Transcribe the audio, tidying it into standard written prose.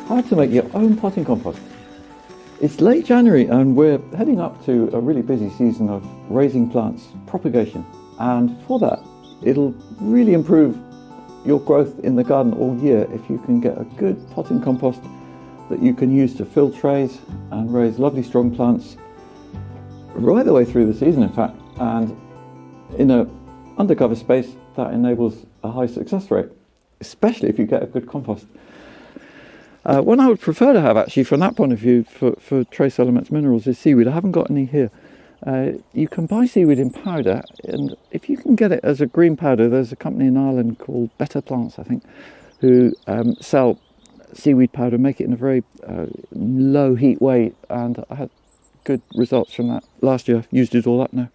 how to make your own potting compost. It's late January and we're heading up to a really busy season of raising plants, propagation, and for that it'll really improve your growth in the garden all year if you can get a good potting compost that you can use to fill trays and raise lovely strong plants right the way through the season, in fact, and in a undercover space that enables a high success rate, especially if you get a good compost. One I would prefer to have, actually, from that point of view, for trace elements minerals is seaweed. I haven't got any here. You can buy seaweed in powder, and if you can get it as a green powder, there's a company in Ireland called Better Plants, I think, who sell seaweed powder, make it in a very low heat way, and I had good results from that last year. I've used it all up now.